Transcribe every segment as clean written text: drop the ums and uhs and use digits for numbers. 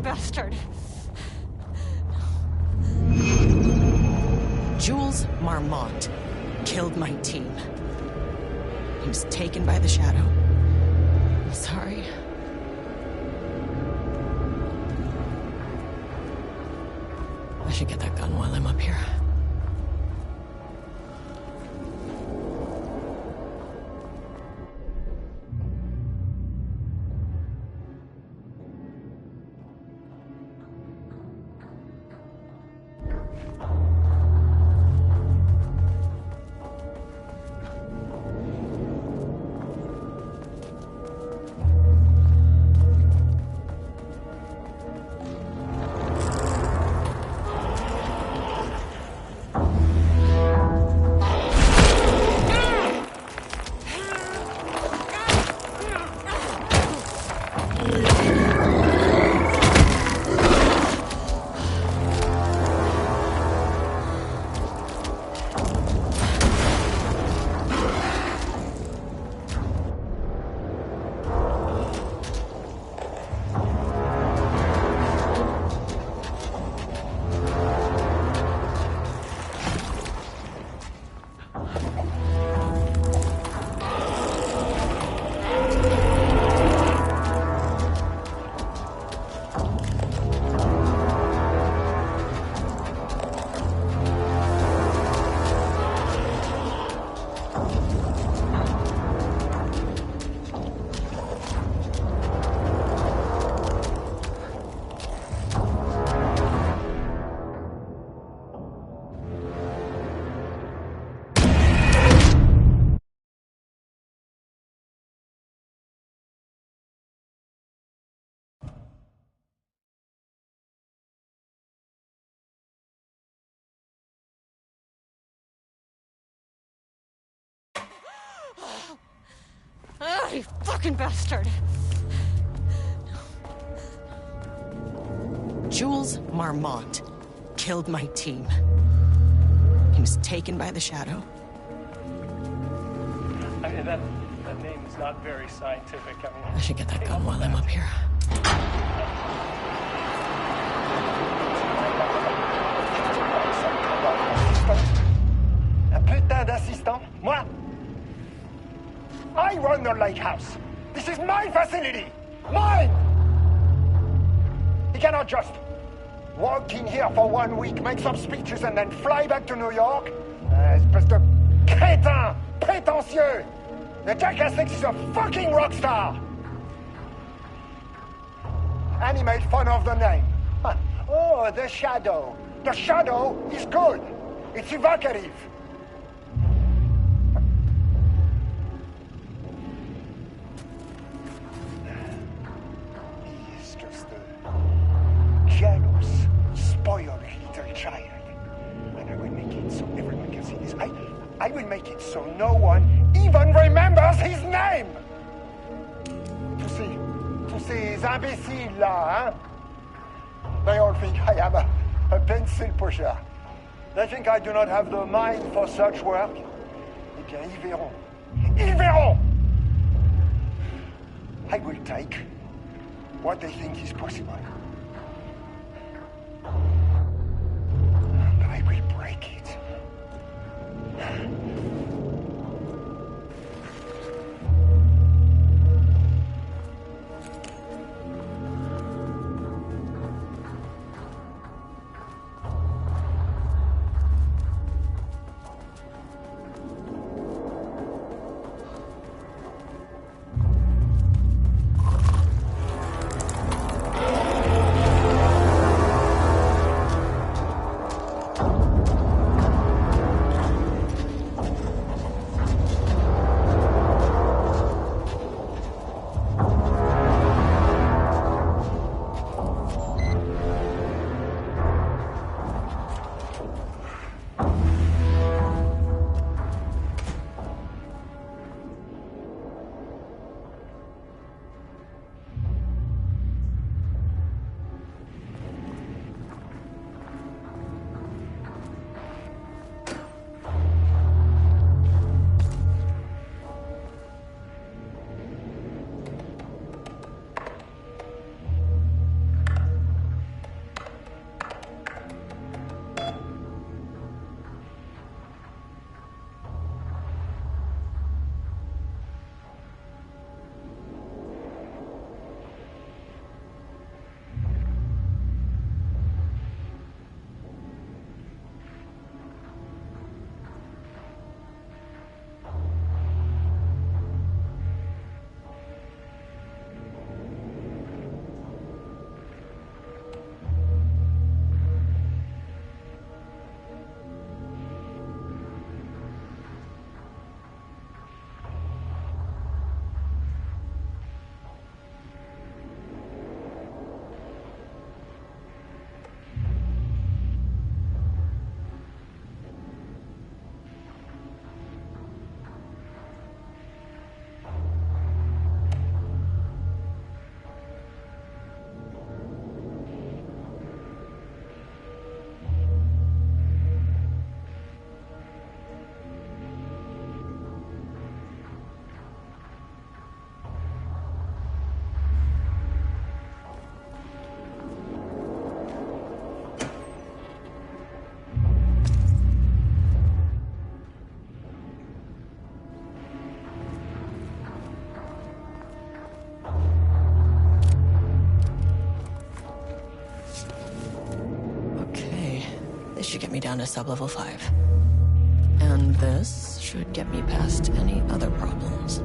bastard! Jules Marmont killed my team. He was taken by the Shadow. I'm sorry. I should get that gun while I'm up here. Oh, you fucking bastard! Jules Marmont killed my team. He was taken by the Shadow. I mean, that name is not very scientific. I mean, I should get that gun while I'm up here. Un putain d'assistant? Moi? I run the lighthouse. This is my facility. Mine! He cannot just walk in here for 1 week, make some speeches, and then fly back to New York. Espèce de crétin, prétentieux. The jackass thinks he's a fucking rock star. And he made fun of the name. Huh. Oh, the Shadow. The Shadow is good. It's evocative. He is just a jealous, spoiled little child. And I will make it so everyone can see this. I will make it so no one even remembers his name. Tous ces imbéciles là, hein? They all think I am a pencil pusher. They think I do not have the mind for such work. Eh bien, ils verront. Ils verront! I will take what they think is possible. But I will break it. me down to sub-level 5. And this should get me past any other problems.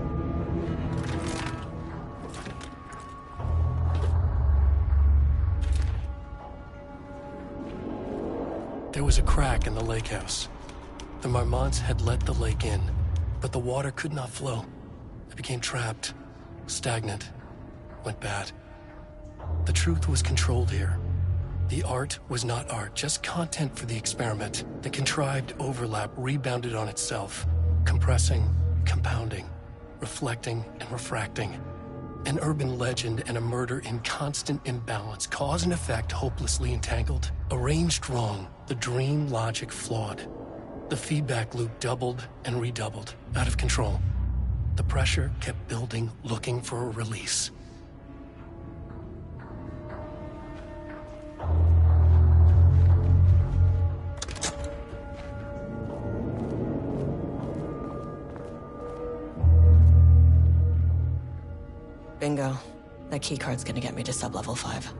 There was a crack in the lake house. The Marmonts had let the lake in, but the water could not flow. It became trapped, stagnant, went bad. The truth was controlled here. The art was not art, just content for the experiment. The contrived overlap rebounded on itself, compressing, compounding, reflecting and refracting. An urban legend and a murder in constant imbalance, cause and effect hopelessly entangled. Arranged wrong, the dream logic flawed. The feedback loop doubled and redoubled, out of control. The pressure kept building, looking for a release. Bingo. That keycard's gonna get me to sub-level 5.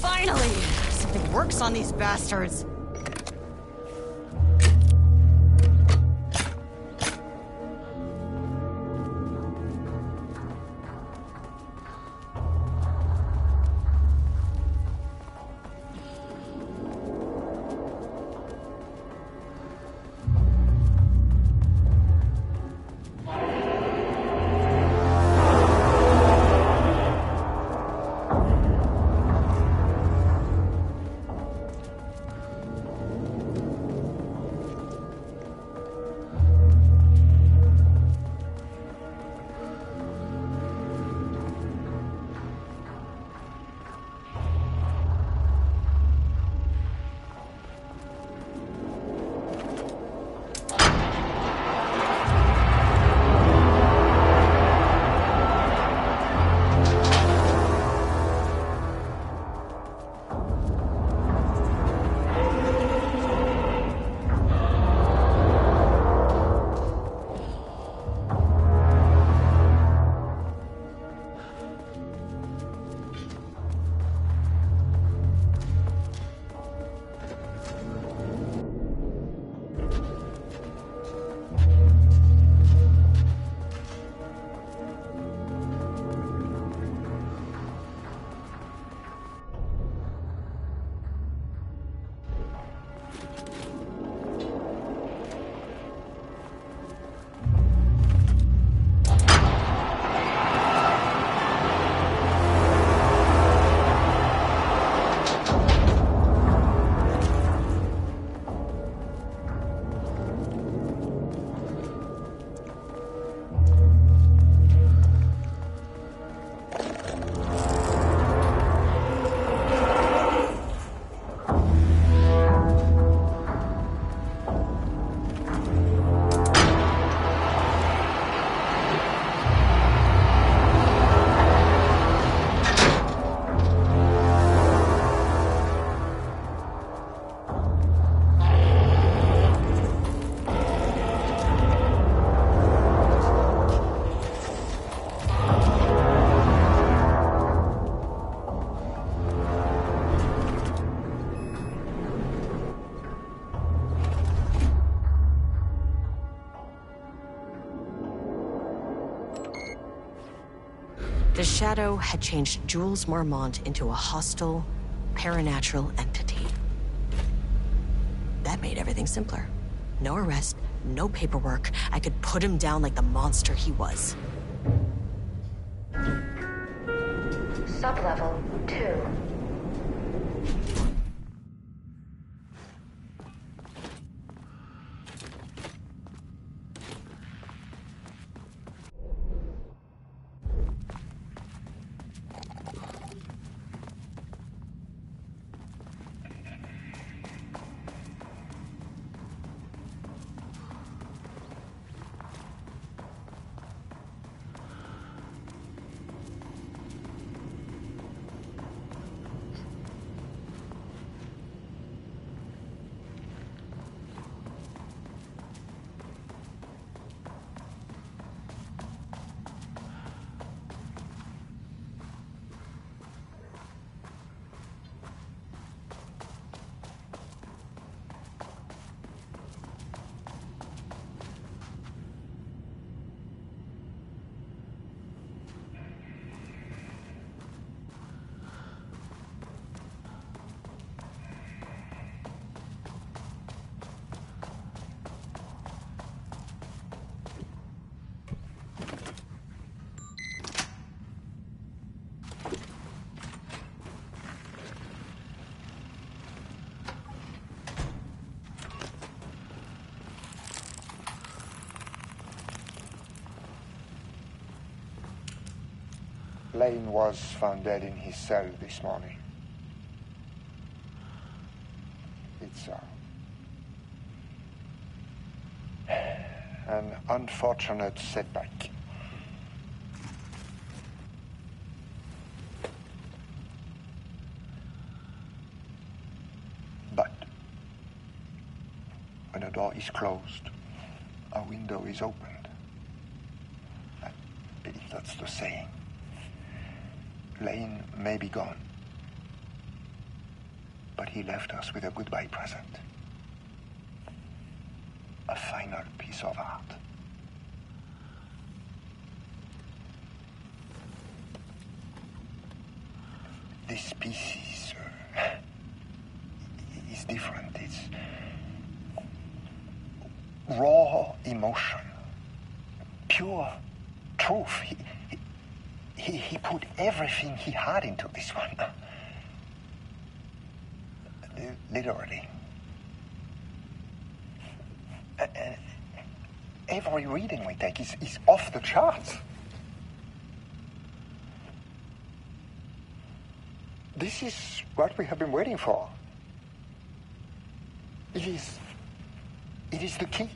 Finally! Something works on these bastards. The Shadow had changed Jules Marmont into a hostile, paranatural entity. That made everything simpler. No arrest, no paperwork. I could put him down like the monster he was. Sublevel 2. Lane was found dead in his cell this morning. It's an unfortunate setback. But when a door is closed, a window is opened. I believe that's the saying. Lane may be gone, but he left us with a goodbye present. A final piece of art. This piece is different. It's raw emotion, pure truth. He put everything he had into this one. Literally. Every reading we take is off the charts. This is what we have been waiting for. It is the key.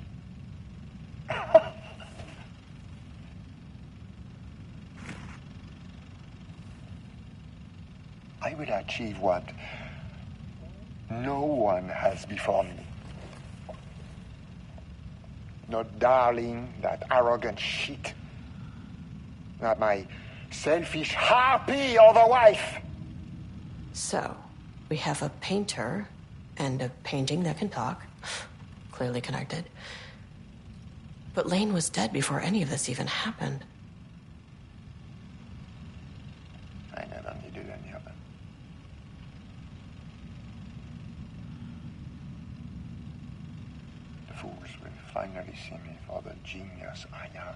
I will achieve what no one has before me. Not darling, that arrogant shit. Not my selfish harpy or the wife. So, we have a painter and a painting that can talk. Clearly connected. But Lane was dead before any of this even happened. I never needed any of it. The fools will finally see me for the genius I am.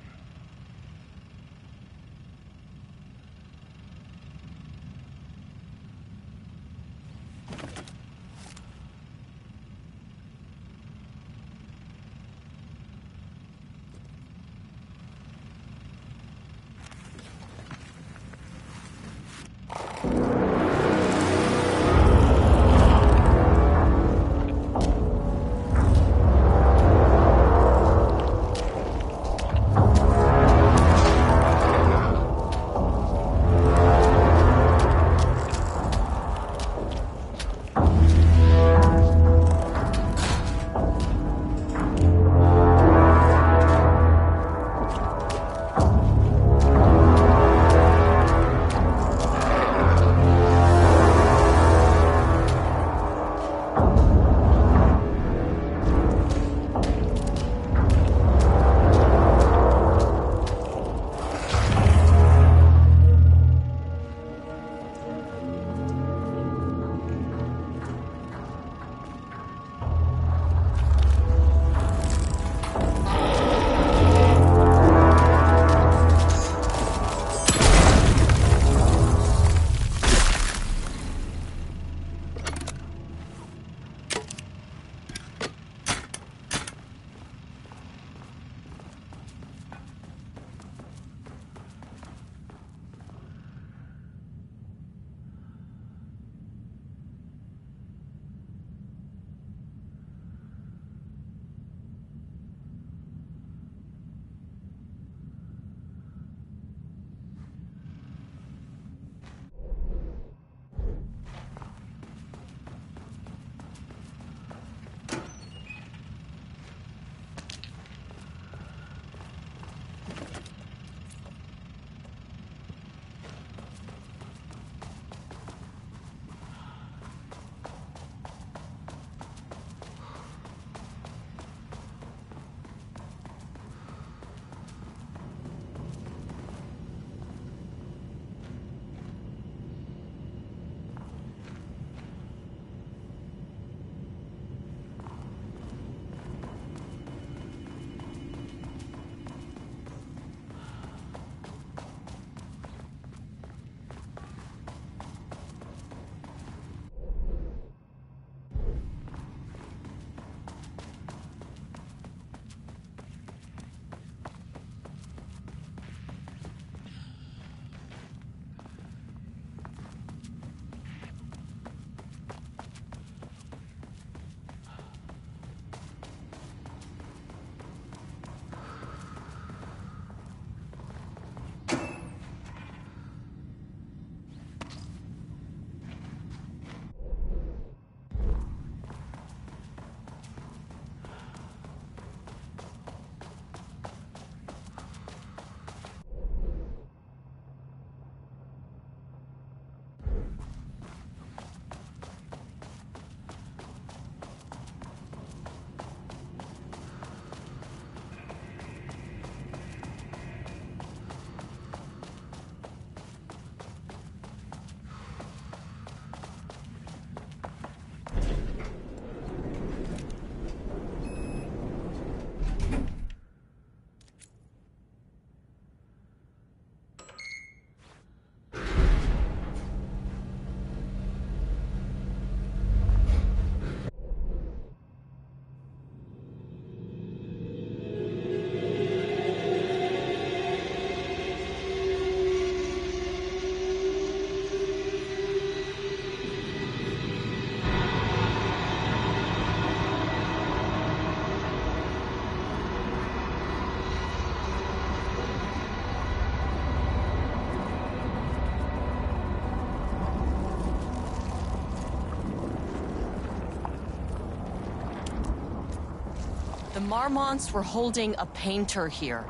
The Marmonts were holding a painter here.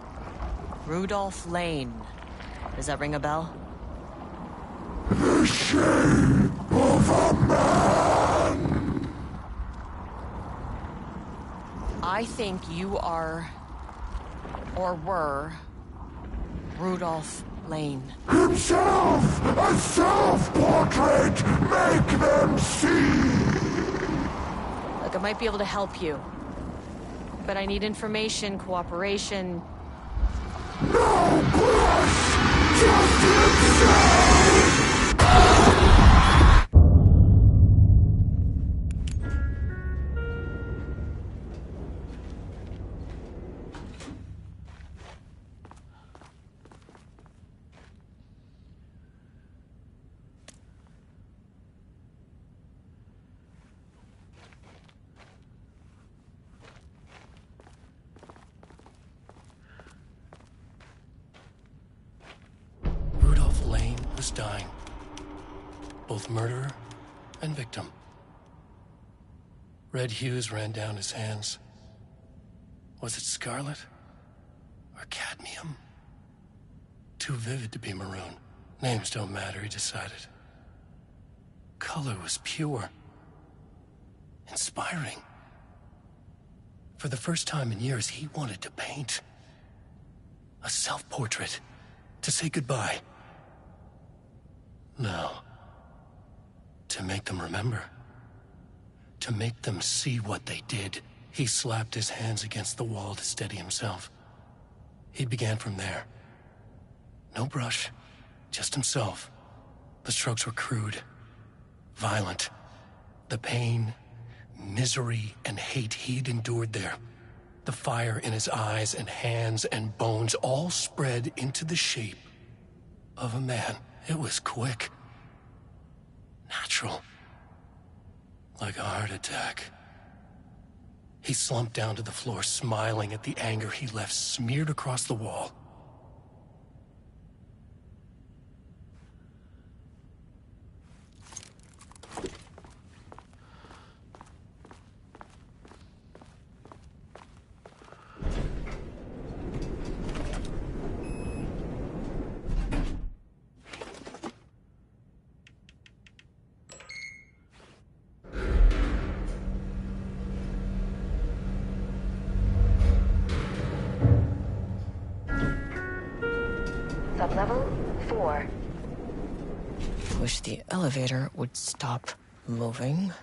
Rudolph Lane. Does that ring a bell? The shape of a man! I think you are... or were... Rudolph Lane. Himself! A self-portrait! Make them see! Look, I might be able to help you. But I need information, cooperation. No brush! Just himself! Rudolph Lane was dying. Both murderer and victim. Red hues ran down his hands. Was it scarlet? Or cadmium? Too vivid to be maroon. Names don't matter, he decided. Color was pure. Inspiring. For the first time in years, he wanted to paint. A self-portrait. To say goodbye. No. To make them remember. To make them see what they did. He slapped his hands against the wall to steady himself. He began from there. No brush, just himself. The strokes were crude, violent. The pain, misery, and hate he'd endured there. The fire in his eyes and hands and bones all spread into the shape of a man. It was quick. Natural. Like a heart attack. He slumped down to the floor, smiling at the anger he left smeared across the wall. Sublevel 4. Wish the elevator would stop moving.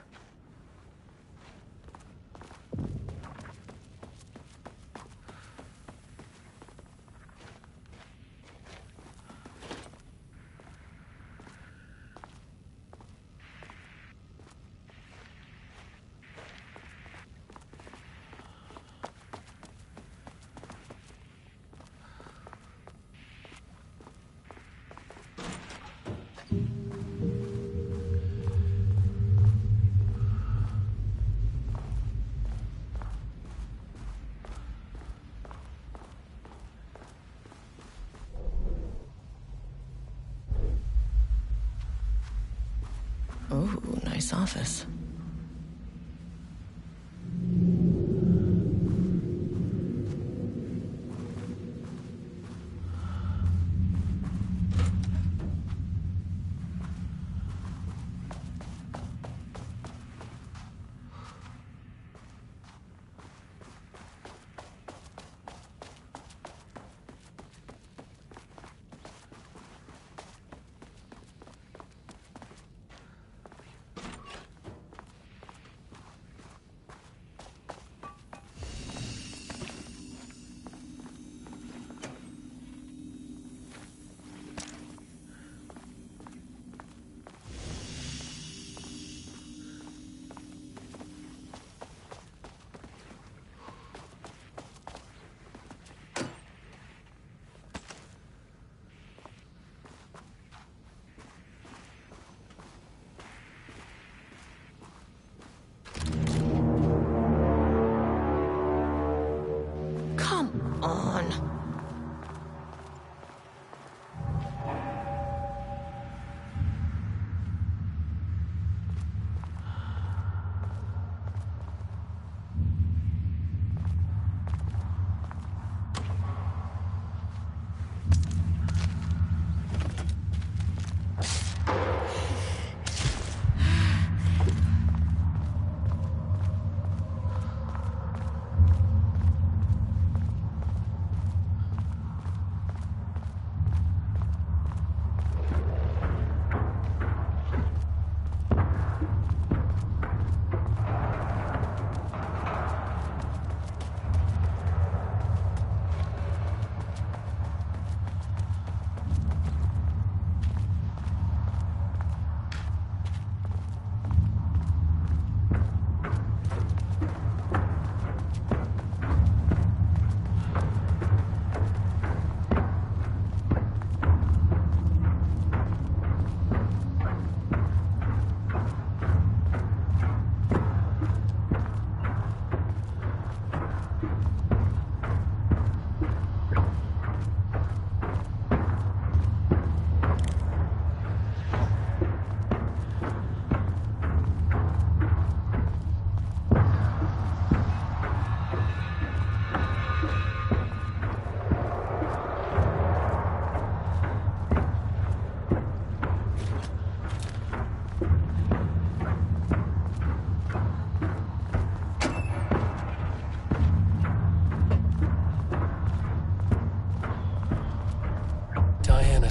Ooh, nice office.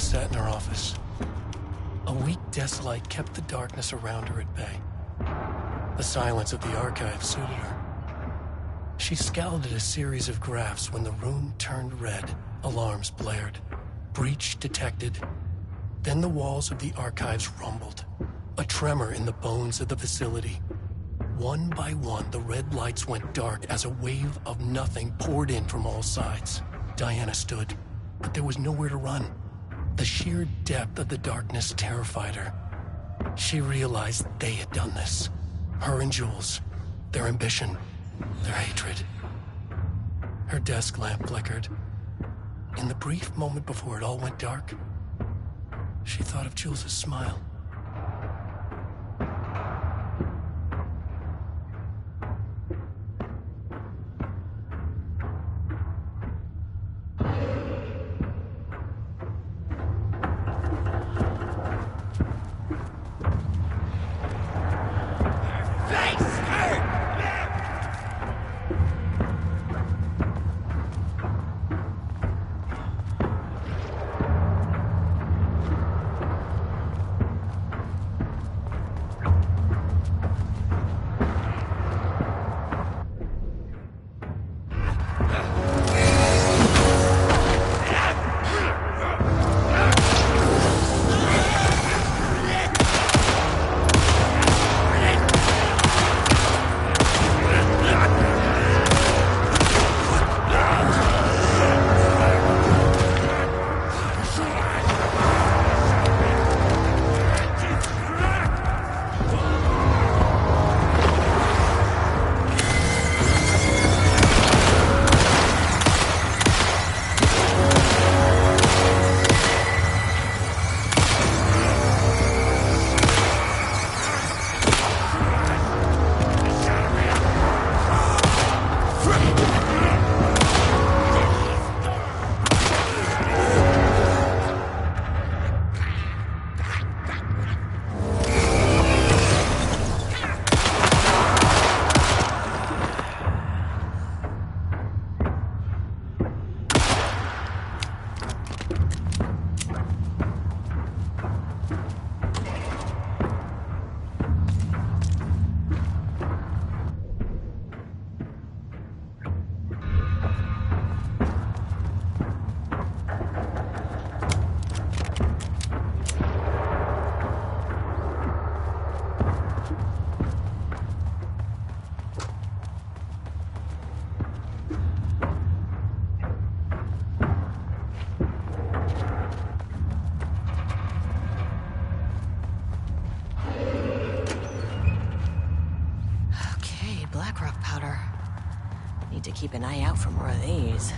sat in her office. A weak desk light kept the darkness around her at bay. The silence of the archive suited her. She scowled at a series of graphs when the room turned red. Alarms blared. Breach detected. Then the walls of the archives rumbled. A tremor in the bones of the facility. One by one, the red lights went dark as a wave of nothing poured in from all sides. Diana stood, but there was nowhere to run. The sheer depth of the darkness terrified her. She realized they had done this. Her and Jules. Their ambition. Their hatred. Her desk lamp flickered. In the brief moment before it all went dark, she thought of Jules' smile. Keep an eye out for more of these.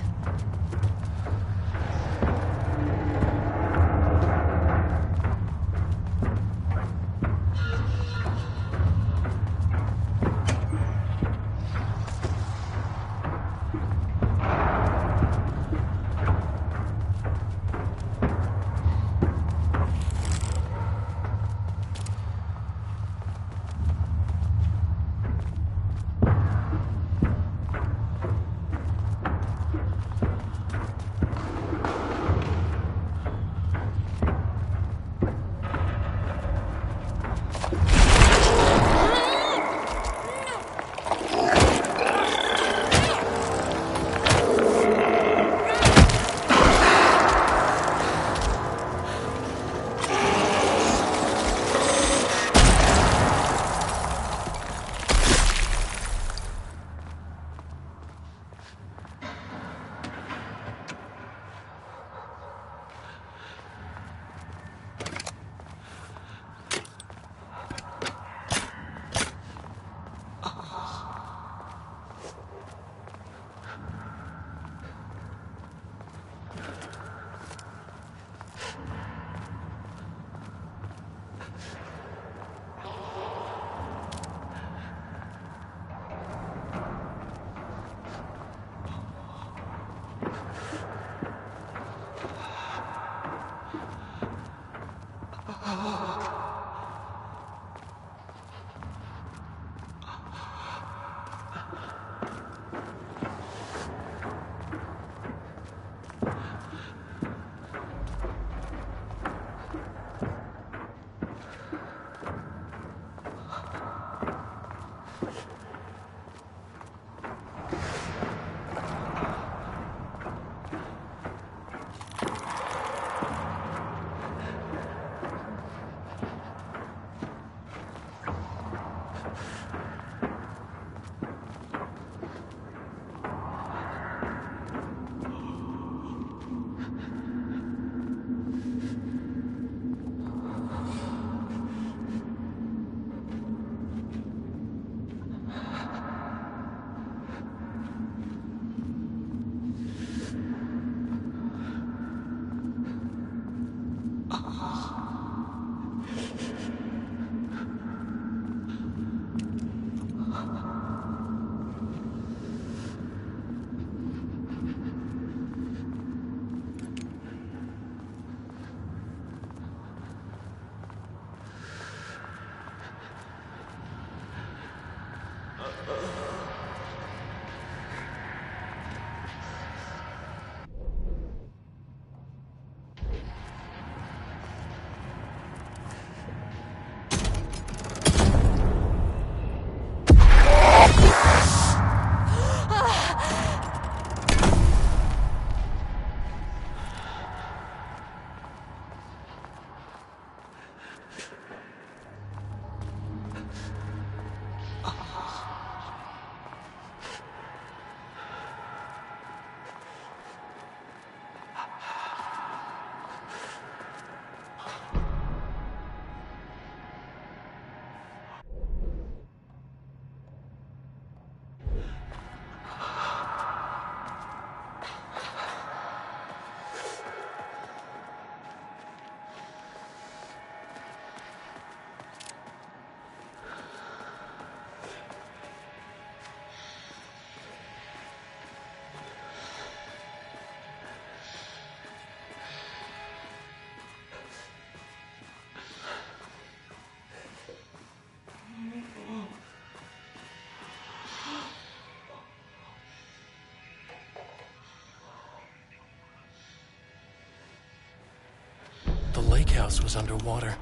house was underwater.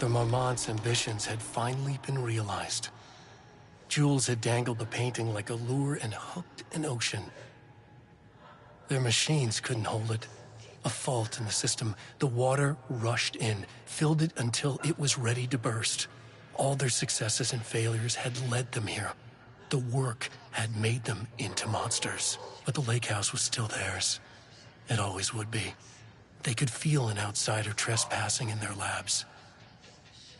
The Marmont's ambitions had finally been realized. Jules had dangled the painting like a lure and hooked an ocean. Their machines couldn't hold it. A fault in the system. The water rushed in, filled it until it was ready to burst. All their successes and failures had led them here. The work had made them into monsters. But the lake house was still theirs. It always would be. They could feel an outsider trespassing in their labs.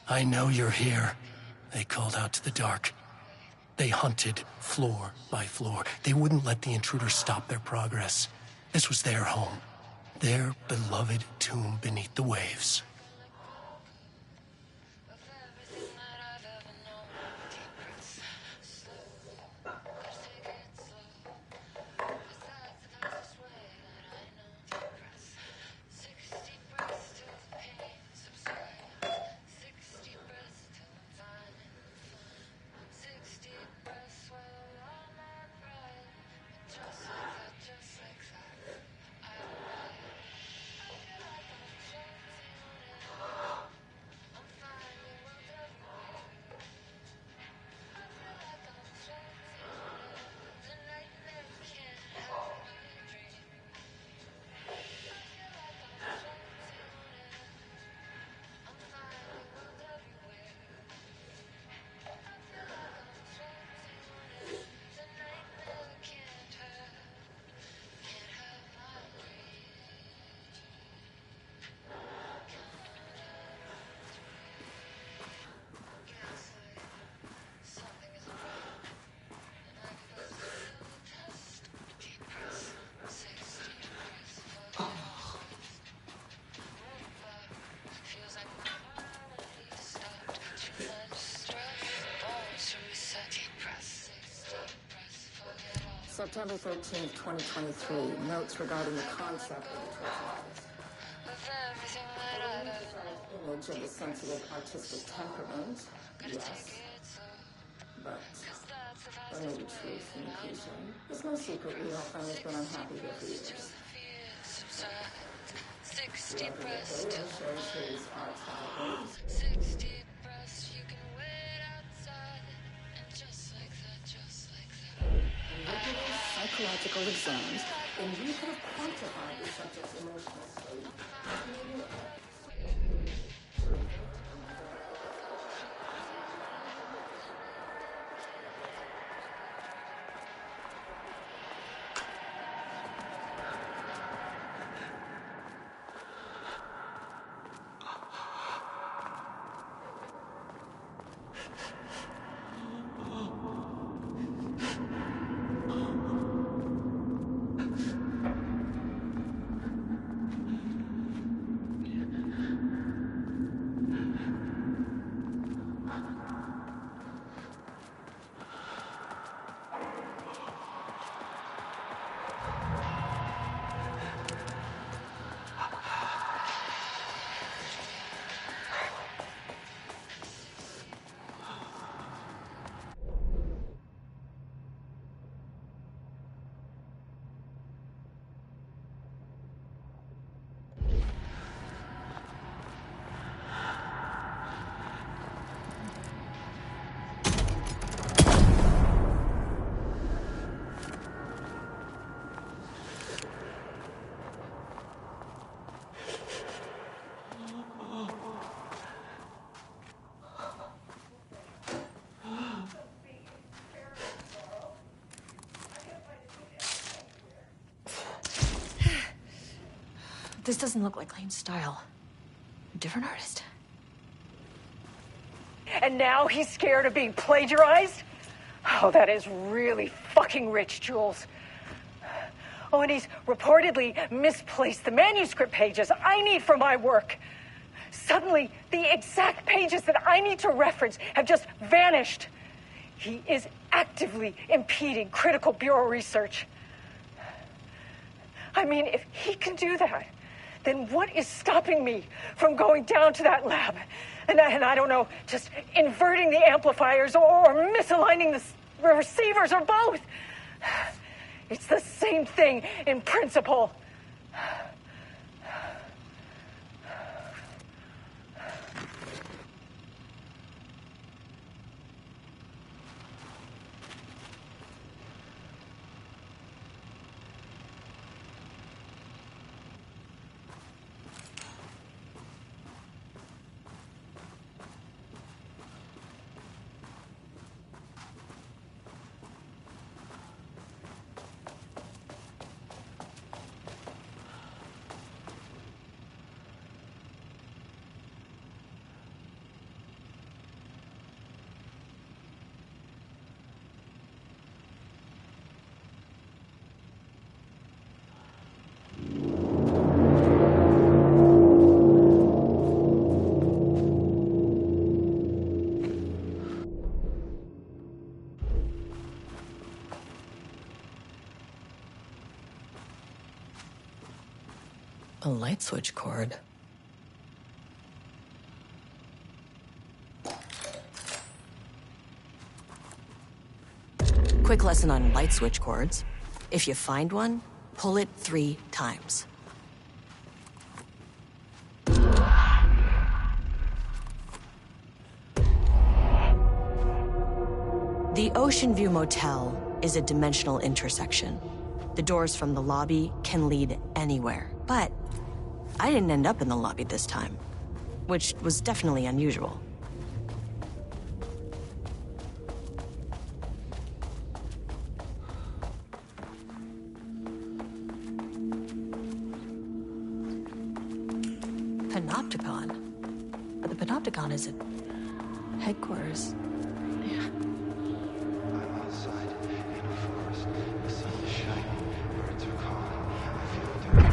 "I know you're here," they called out to the dark. They hunted floor by floor. They wouldn't let the intruders stop their progress. This was their home, their beloved tomb beneath the waves. September 13th, 2023. Notes regarding the concept of the torture artist. Image of the sensitive artistic temperament, yes. But there may be truth in the cliche. It's no secret we all friend has been unhappy here for years. Shares his art style. Psychological exams, and you could have quantified the subject's emotional state. This doesn't look like Lane's style. A different artist. And now he's scared of being plagiarized? Oh, that is really fucking rich, Jules. Oh, and he's reportedly misplaced the manuscript pages I need for my work. Suddenly, the exact pages that I need to reference have just vanished. He is actively impeding critical bureau research. I mean, if he can do that, then what is stopping me from going down to that lab? And I don't know, just inverting the amplifiers or misaligning the receivers or both. It's the same thing in principle. A light switch cord. Quick lesson on light switch cords. If you find one, pull it 3 times. The Ocean View Motel is a dimensional intersection. The doors from the lobby can lead anywhere, but I didn't end up in the lobby this time, which was definitely unusual. Panopticon? But the Panopticon is at headquarters. Yeah. I'm outside in a forest. The sun is shining. Birds are calling. I feel dirty.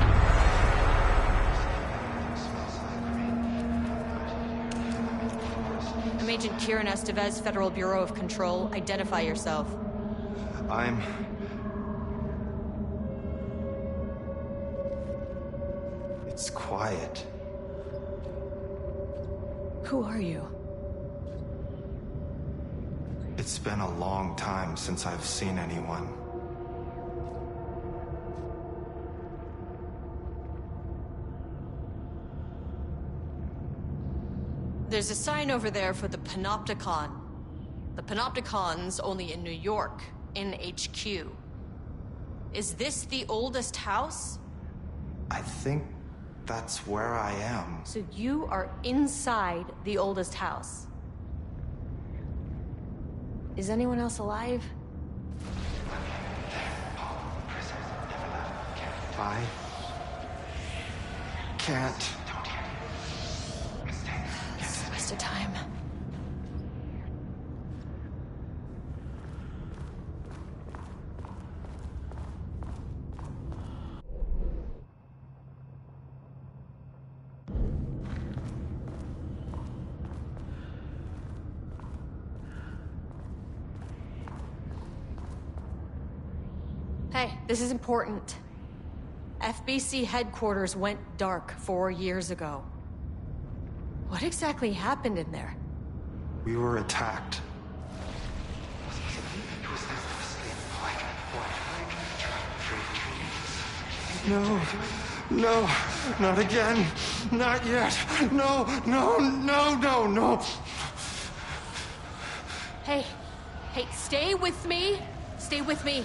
Everything smells like green. I'm not here. I'm in the forest. I'm Agent Kieran Estevez, Federal Bureau of Control. Identify yourself. It's quiet. Who are you? It's been a long time since I've seen anyone. There's a sign over there for the Panopticon. The Panopticon's only in New York, in HQ. Is this the oldest house? I think that's where I am. So you are inside the oldest house. Is anyone else alive? I can't. It's a waste of time. Hey, this is important. FBC headquarters went dark 4 years ago. What exactly happened in there? We were attacked. No, no, not again. Not yet. No, no, no, no, no. Hey, stay with me. Stay with me.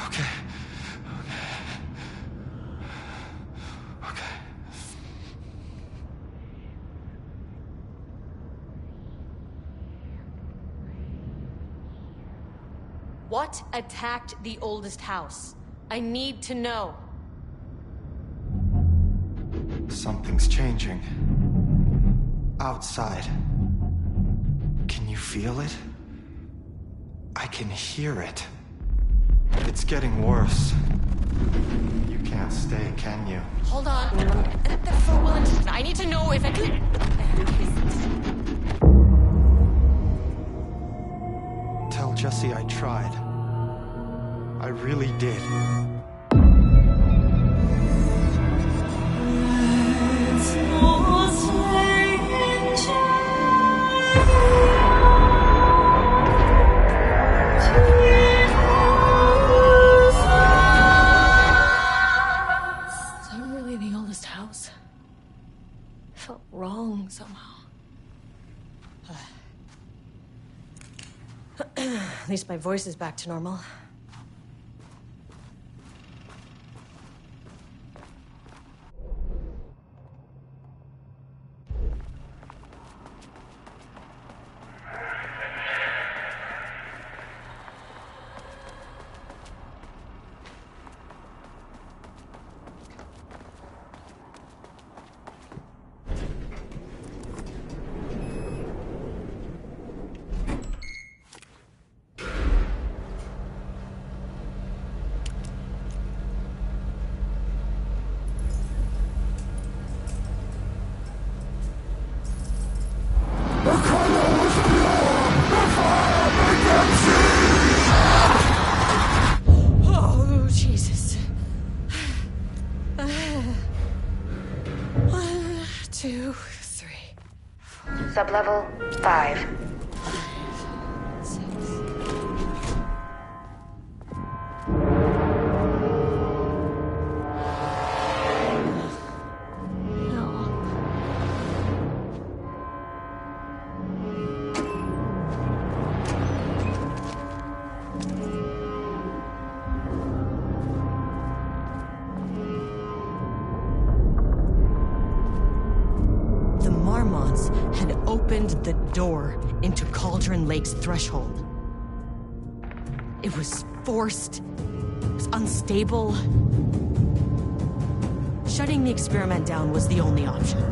Okay. Okay. What attacked the oldest house? I need to know. Something's changing. Outside. Can you feel it? I can hear it. It's getting worse. You can't stay, can you? Hold on. For Wellington, I need to know if I could. Tell Jesse I tried. I really did. Felt wrong somehow. At least my voice is back to normal. Sublevel 5. The door into Cauldron Lake's threshold. It was forced. It was unstable. Shutting the experiment down was the only option.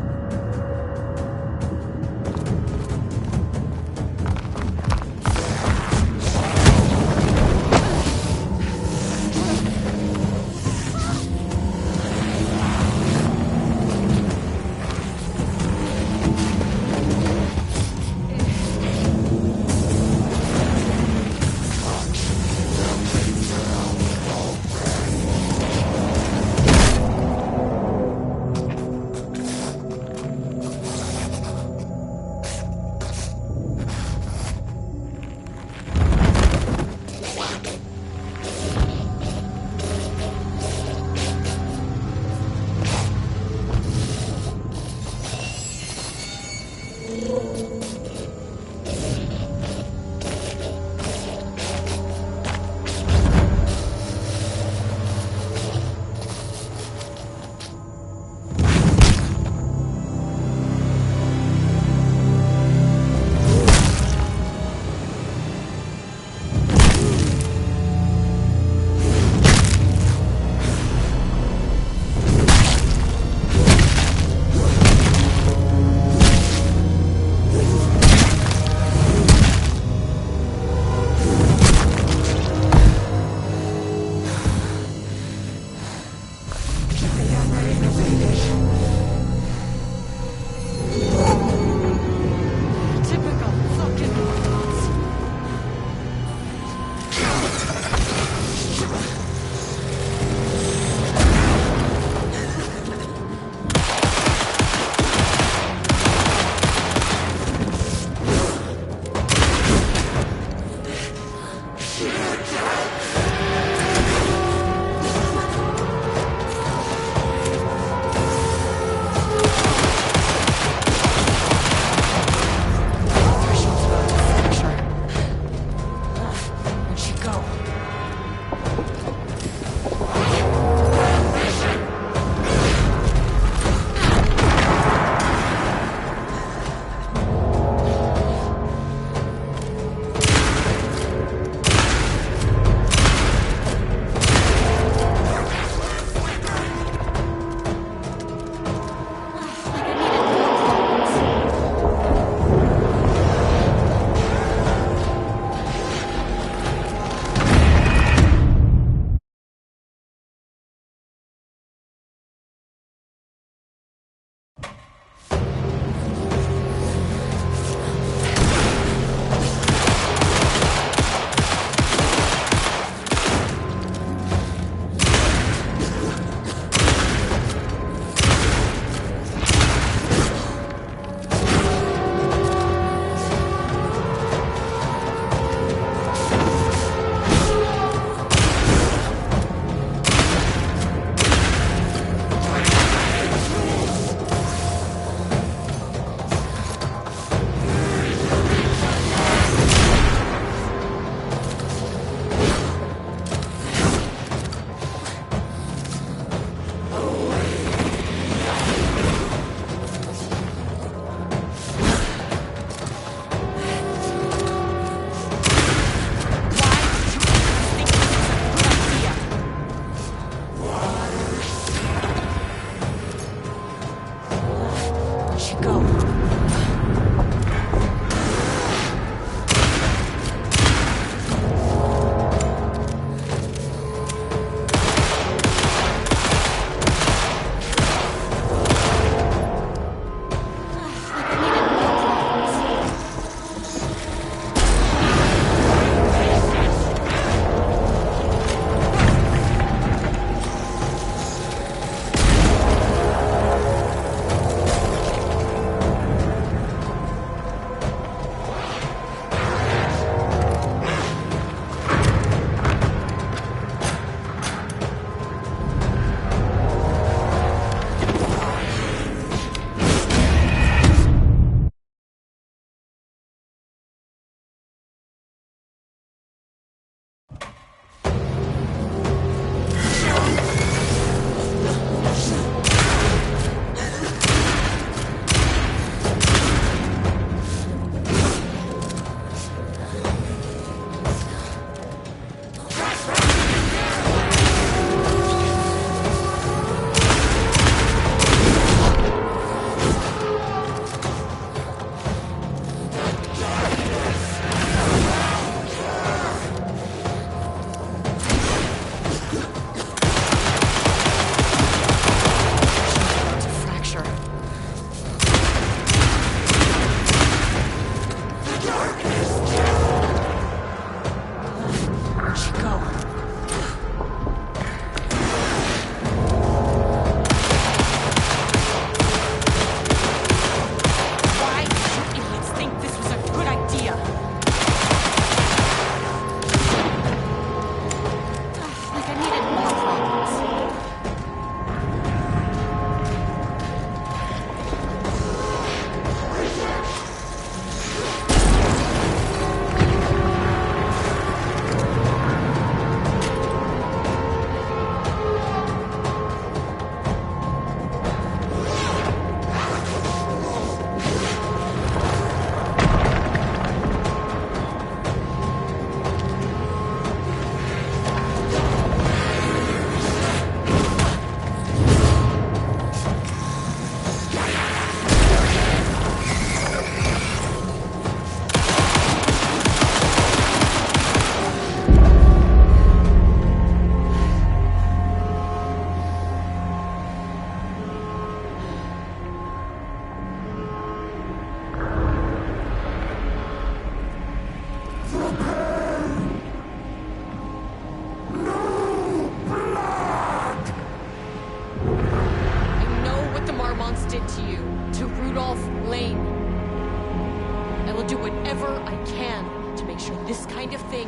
sure this kind of thing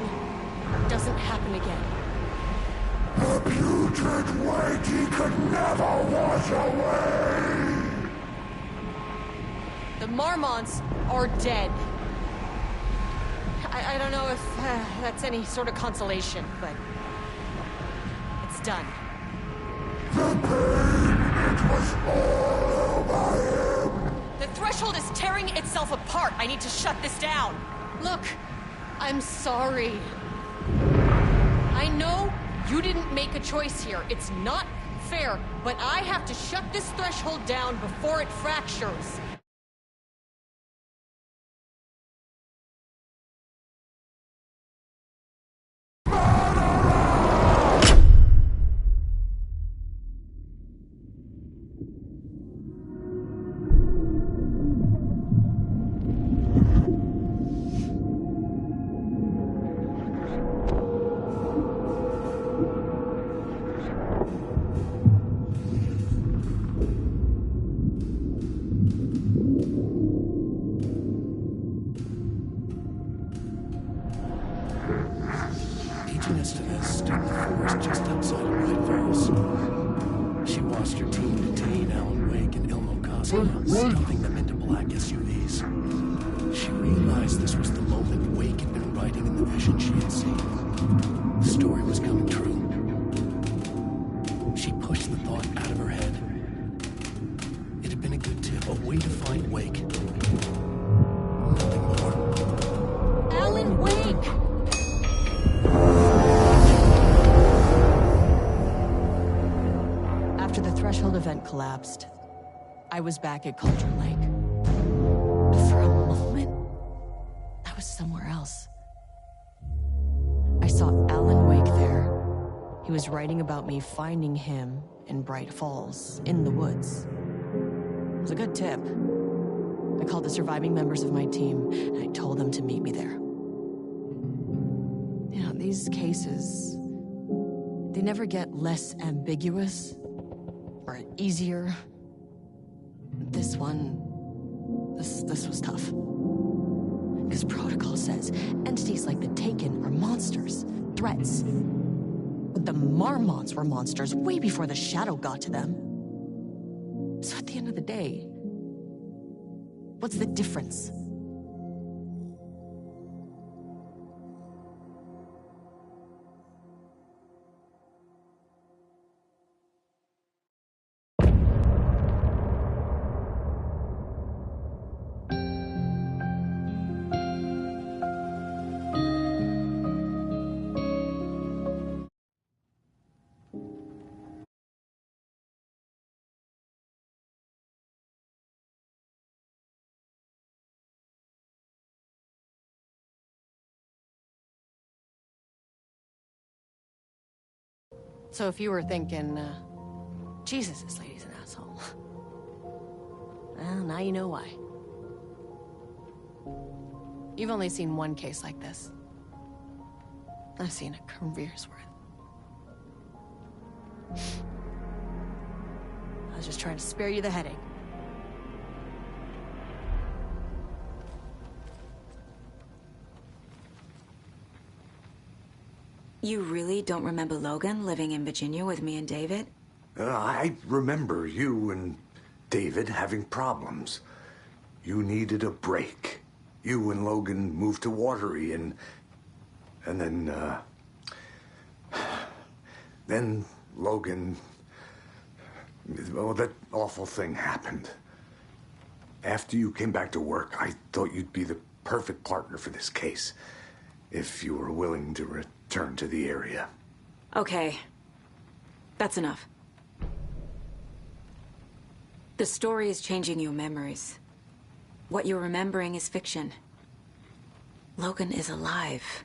doesn't happen again. The putrid weight he could never wash away! The Marmonts are dead. I don't know if that's any sort of consolation, but it's done. The pain, it was all by him! The threshold is tearing itself apart. I need to shut this down. Look, I'm sorry. I know you didn't make a choice here. It's not fair, but I have to shut this threshold down before it fractures. Agent Estes stood in the forest just outside of White Falls. She watched her team detain Alan Wake and Ilmo Koska, stuffing them into black SUVs. She realized this was the moment Wake had been writing in the vision she had seen. The story was coming true. She pushed the thought out of her head. It had been a good tip, a way to find Wake. Nothing more. Alan Wake! After the threshold event collapsed, I was back at Cauldron Lake. But for a moment, I was somewhere else. I saw Alan Wake there. He was writing about me finding him in Bright Falls, in the woods. It was a good tip. I called the surviving members of my team, and I told them to meet me there. You know, these cases, they never get less ambiguous or easier. This one, this was tough. Because protocol says entities like the Taken are monsters, threats. But the Marmonts were monsters way before the Shadow got to them. So at the end of the day, what's the difference? So if you were thinking, Jesus, this lady's an asshole. Well, now you know why. You've only seen one case like this. I've seen a career's worth. I was just trying to spare you the headache. You really don't remember Logan living in Virginia with me and David? I remember you and David having problems. You needed a break. You and Logan moved to Watery and then Logan, well, that awful thing happened. After you came back to work, I thought you'd be the perfect partner for this case, if you were willing to return to the area. Okay. That's enough. The story is changing your memories. What you're remembering is fiction. Logan is alive.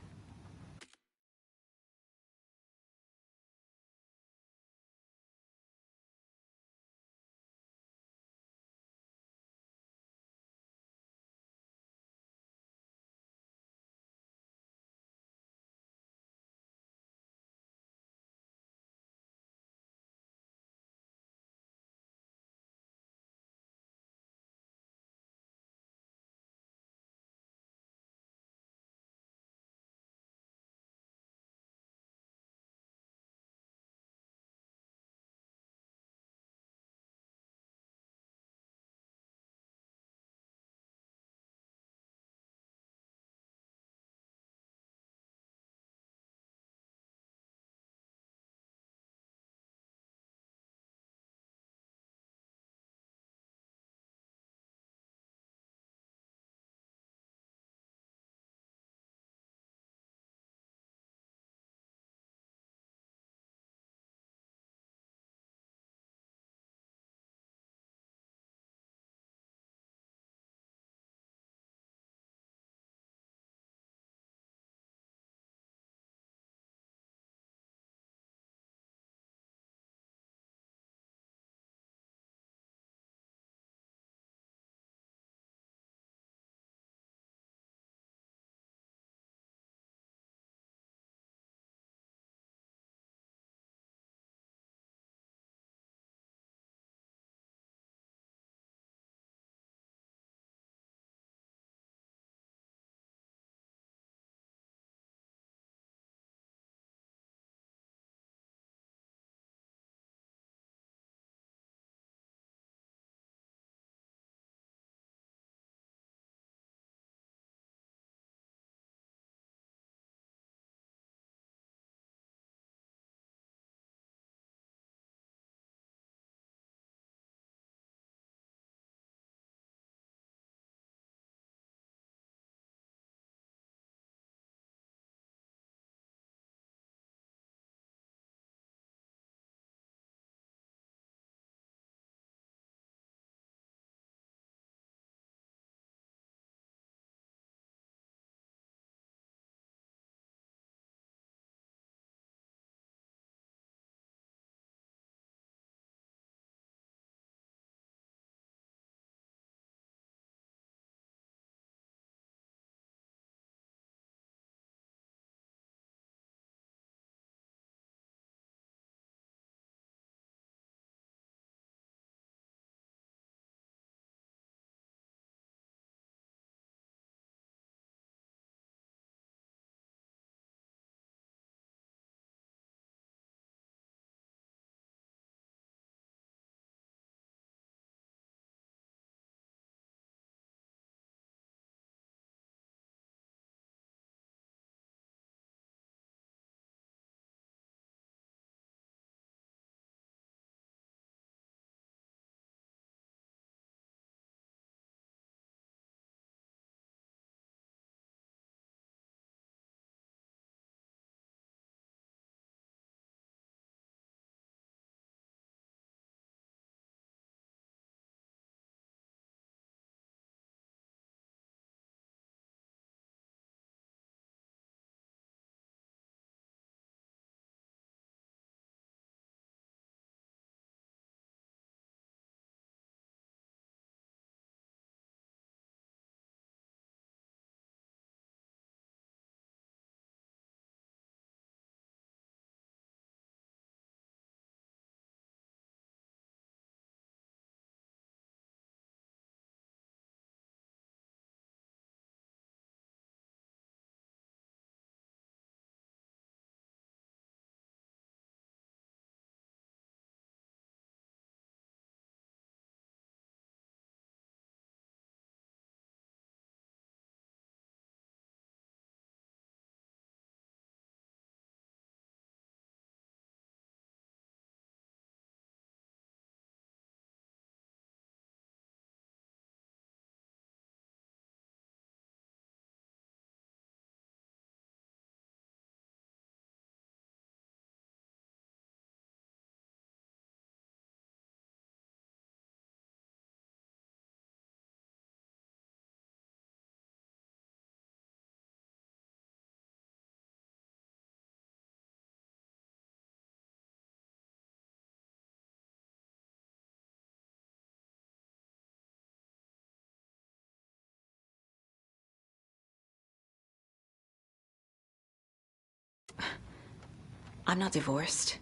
I'm not divorced.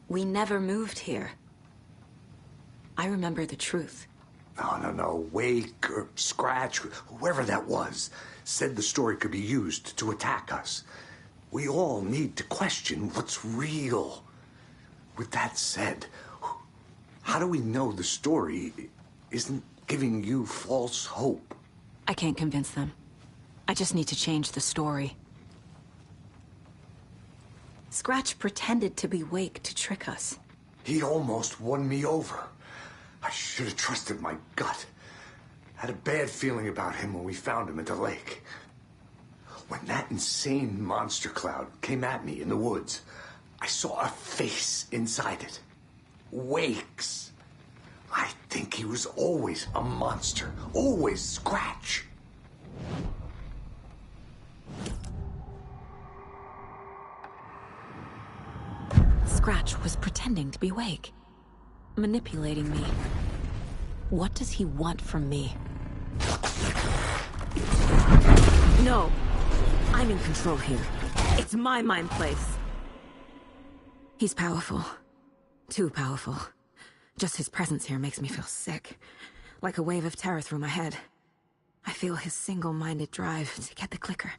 We never moved here. I remember the truth. No. Wake or Scratch, whoever that was, said the story could be used to attack us. We all need to question what's real. With that said, how do we know the story isn't giving you false hope? I can't convince them. I just need to change the story. Scratch pretended to be Wake to trick us. He almost won me over. I should have trusted my gut. Had a bad feeling about him when we found him at the lake. When that insane monster cloud came at me in the woods, I saw a face inside it. Wake's. I think he was always a monster. Always Scratch. Scratch was pretending to be Wake. Manipulating me. What does he want from me? No! I'm in control here. It's my mind place. He's powerful. Too powerful. Just his presence here makes me feel sick. Like a wave of terror through my head. I feel his single-minded drive to get the clicker.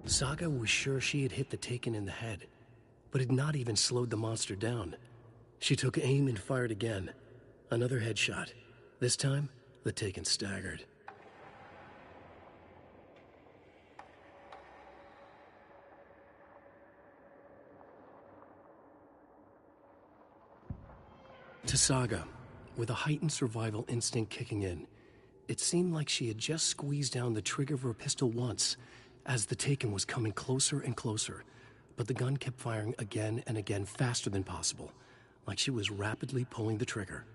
Saga was sure she had hit the Taken in the head, but had not even slowed the monster down. She took aim and fired again. Another headshot. This time, the Taken staggered. To Saga, with a heightened survival instinct kicking in, it seemed like she had just squeezed down the trigger of her pistol once, as the Taken was coming closer and closer, but the gun kept firing again and again faster than possible, like she was rapidly pulling the trigger.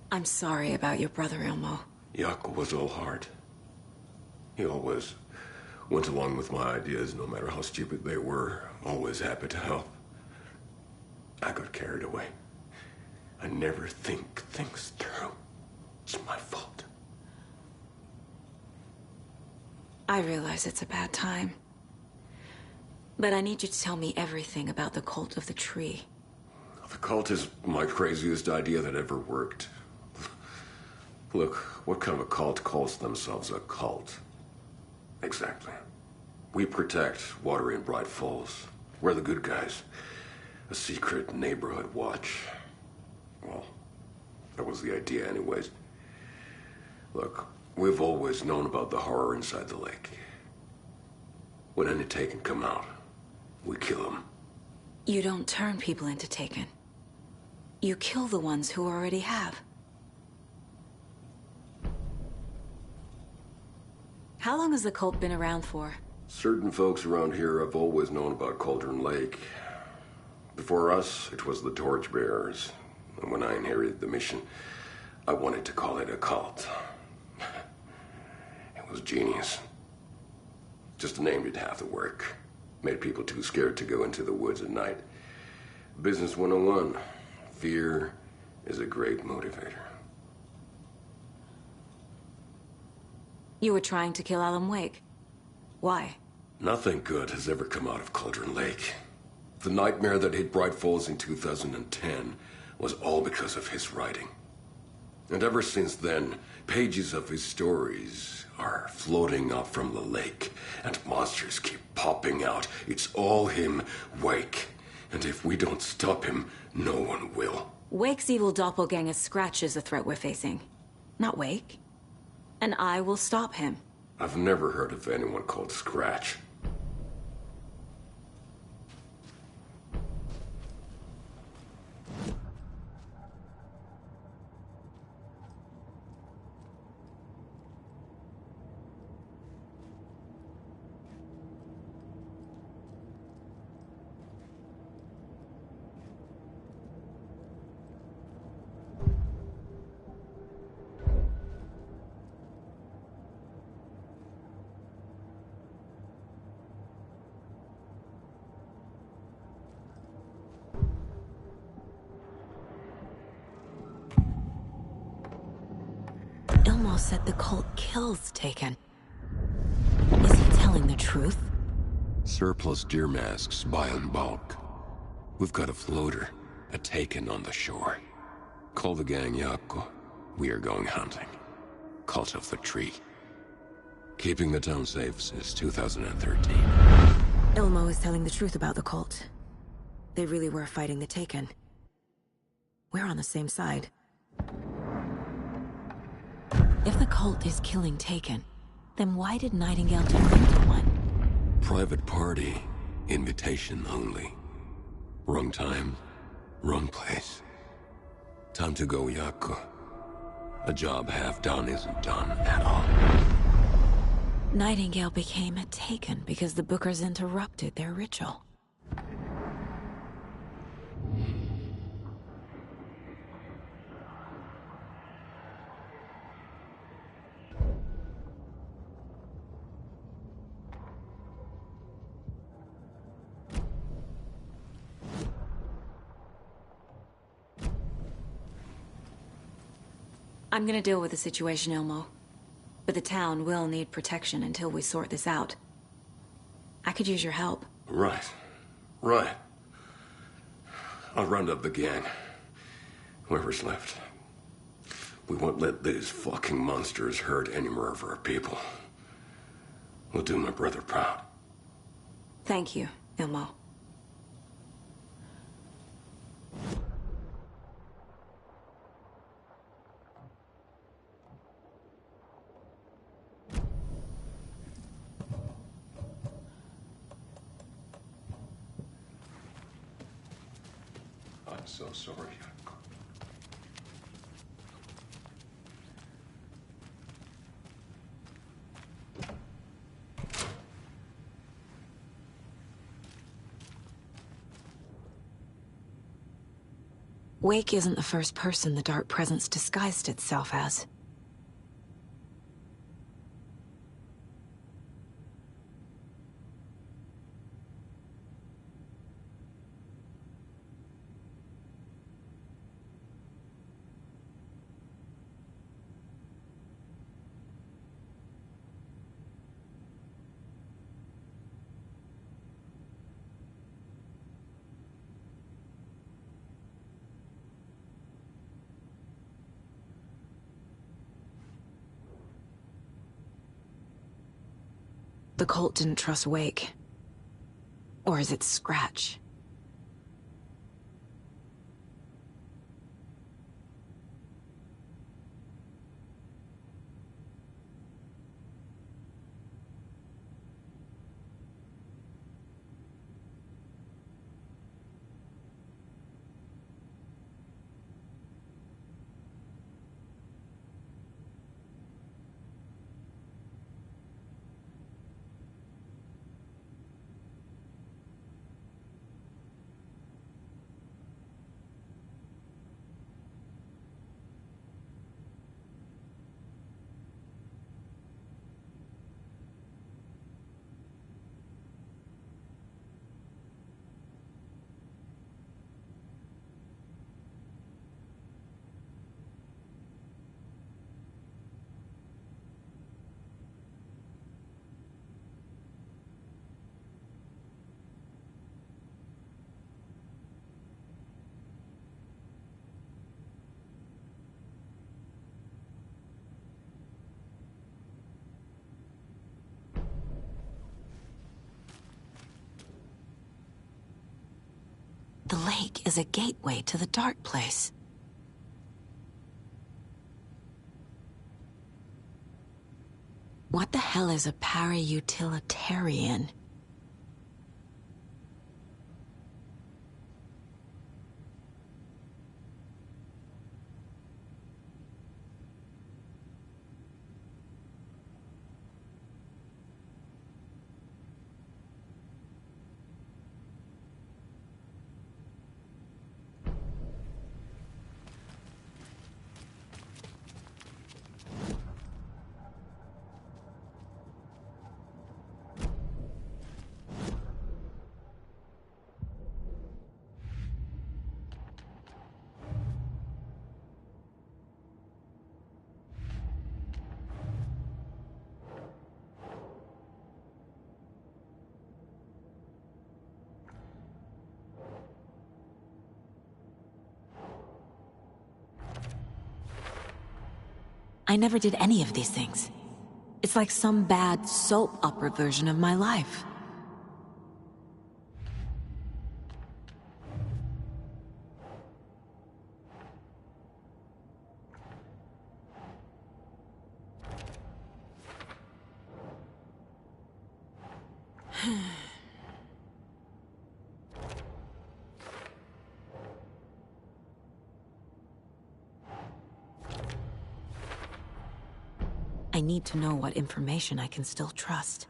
I'm sorry about your brother, Ilmo. Jaakko was all heart. He always went along with my ideas, no matter how stupid they were. Always happy to help. I got carried away. I never think things through. It's my fault. I realize it's a bad time. But I need you to tell me everything about the cult of the tree. The cult is my craziest idea that ever worked. Look, what kind of a cult calls themselves a cult? Exactly. We protect Watery and Bright Falls. We're the good guys. A secret neighborhood watch. Well, that was the idea anyways. Look, we've always known about the horror inside the lake. When any Taken come out, we kill them. You don't turn people into Taken. You kill the ones who already have. How long has the cult been around for? Certain folks around here have always known about Cauldron Lake. Before us, it was the Torchbearers. And when I inherited the mission, I wanted to call it a cult. It was genius. Just a name did half the work. Made people too scared to go into the woods at night. Business 101. Fear is a great motivator. You were trying to kill Alan Wake. Why? Nothing good has ever come out of Cauldron Lake. The nightmare that hit Bright Falls in 2010 was all because of his writing. And ever since then, pages of his stories are floating up from the lake, and monsters keep popping out. It's all him, Wake. And if we don't stop him, no one will. Wake's evil doppelganger Scratch is the threat we're facing, not Wake. And I will stop him. I've never heard of anyone called Scratch. Ilmo said the cult kills Taken. Is he telling the truth? Surplus deer masks buy in bulk. We've got a floater, a Taken on the shore. Call the gang Yako. We are going hunting. Cult of the Tree. Keeping the town safe since 2013. Ilmo is telling the truth about the cult. They really were fighting the Taken. We're on the same side. If the cult is killing Taken, then why did Nightingale turn into one? Private party. Invitation only. Wrong time, wrong place. Time to go, Yako. A job half done isn't done at all. Nightingale became a Taken because the Bookers interrupted their ritual. I'm gonna deal with the situation, Ilmo. But the town will need protection until we sort this out. I could use your help. Right. I'll round up the gang. Whoever's left. We won't let these fucking monsters hurt any more of our people. We'll do my brother proud. Thank you, Ilmo. I'm so sorry. Wake isn't the first person the Dark Presence disguised itself as. The cult didn't trust Wake. Or is it Scratch? is a gateway to the dark place. What the hell is a para-utilitarian? I never did any of these things. It's like some bad soap opera version of my life. I need to know what information I can still trust.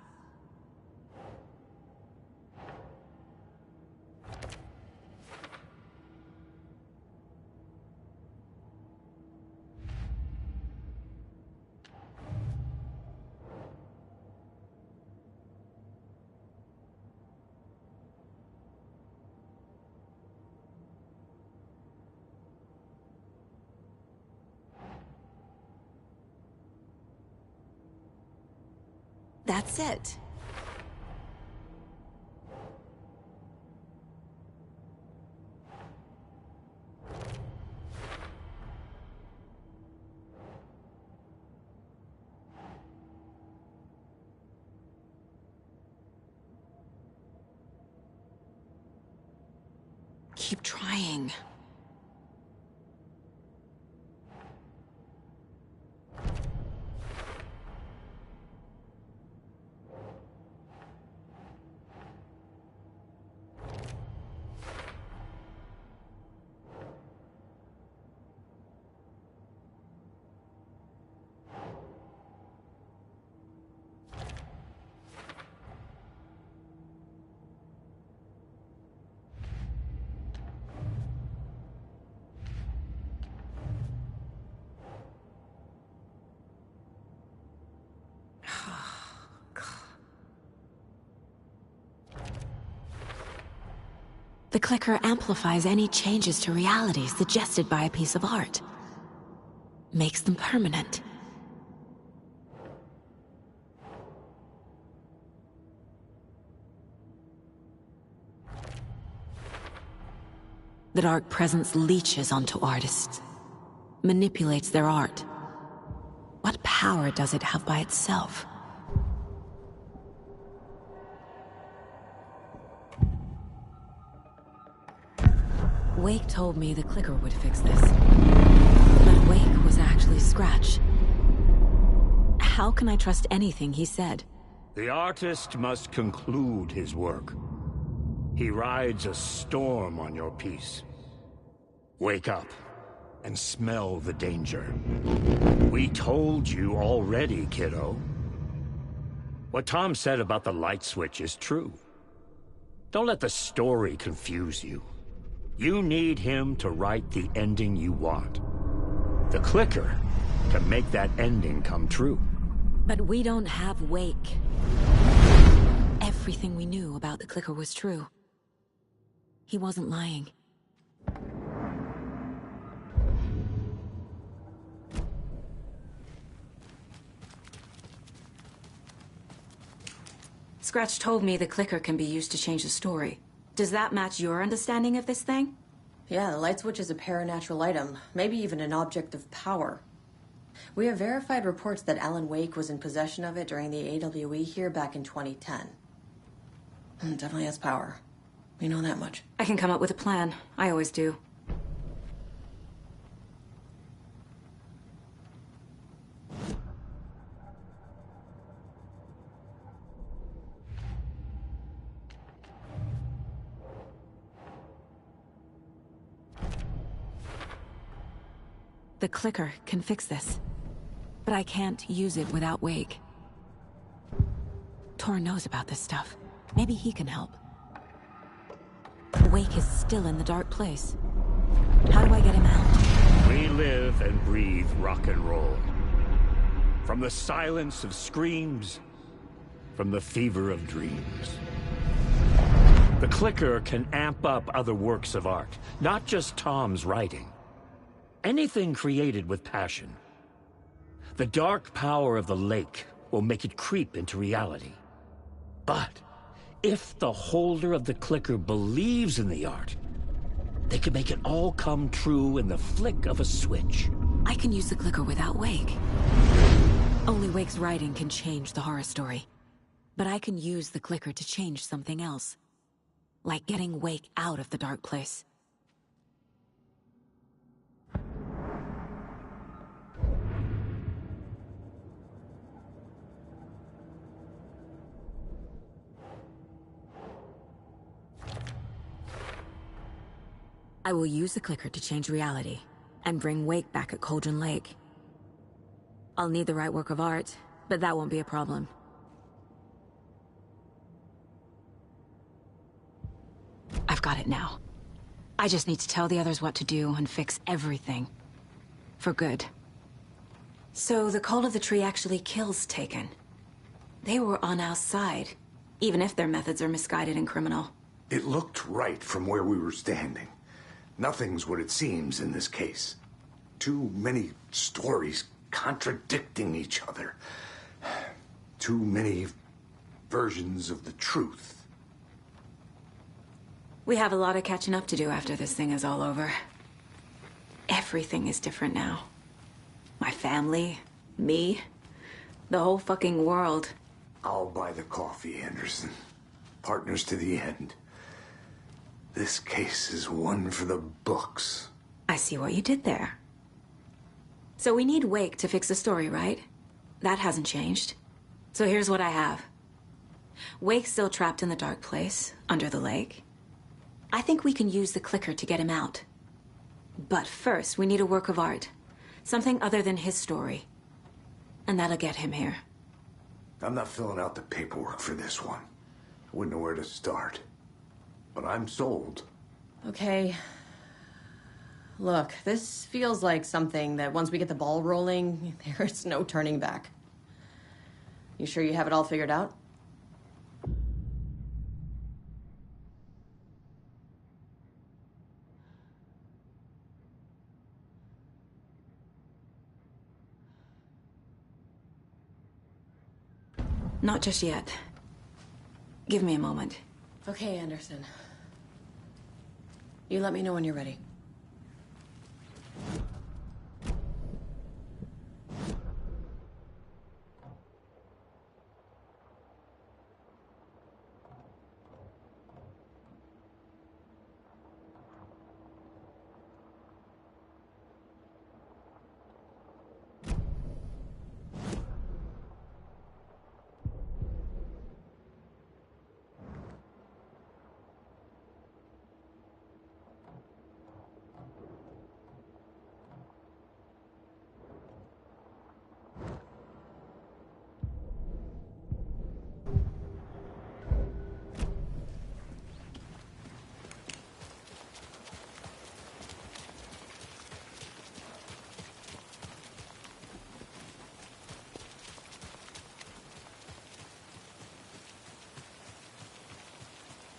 That's it. Keep trying. The clicker amplifies any changes to reality suggested by a piece of art. Makes them permanent. The dark presence leeches onto artists, manipulates their art. What power does it have by itself? Wake told me the clicker would fix this. But Wake was actually Scratch. How can I trust anything he said? The artist must conclude his work. He rides a storm on your piece. Wake up and smell the danger. We told you already, kiddo. What Tom said about the light switch is true. Don't let the story confuse you. You need him to write the ending you want. The clicker can make that ending come true. But we don't have Wake. Everything we knew about the clicker was true. He wasn't lying. Scratch told me the clicker can be used to change the story. Does that match your understanding of this thing? Yeah, the light switch is a paranatural item, maybe even an object of power. We have verified reports that Alan Wake was in possession of it during the AWE here back in 2010. Definitely has power. We know that much. I can come up with a plan. I always do. The clicker can fix this. But I can't use it without Wake. Tor knows about this stuff. Maybe he can help. Wake is still in the dark place. How do I get him out? We live and breathe rock and roll. From the silence of screams, from the fever of dreams. The clicker can amp up other works of art, not just Tom's writing. Anything created with passion. The dark power of the lake will make it creep into reality. But if the holder of the clicker believes in the art, they can make it all come true in the flick of a switch. I can use the clicker without Wake. Only Wake's writing can change the horror story. But I can use the clicker to change something else. Like getting Wake out of the dark place. I will use the clicker to change reality, and bring Wake back at Cauldron Lake. I'll need the right work of art, but that won't be a problem. I've got it now. I just need to tell the others what to do and fix everything. For good. So the Cult of the Tree actually kills Taken. They were on our side, even if their methods are misguided and criminal. It looked right from where we were standing. Nothing's what it seems in this case. Too many stories contradicting each other. Too many versions of the truth. We have a lot of catching up to do after this thing is all over. Everything is different now. My family, me, the whole fucking world. I'll buy the coffee, Anderson. Partners to the end. This case is one for the books. I see what you did there. So we need Wake to fix the story, right? That hasn't changed. So here's what I have. Wake's still trapped in the dark place, under the lake. I think we can use the clicker to get him out. But first, we need a work of art. Something other than his story. And that'll get him here. I'm not filling out the paperwork for this one. I wouldn't know where to start. But I'm sold. Okay. Look, this feels like something that once we get the ball rolling, there's no turning back. You sure you have it all figured out? Not just yet. Give me a moment. Okay, Anderson. You let me know when you're ready.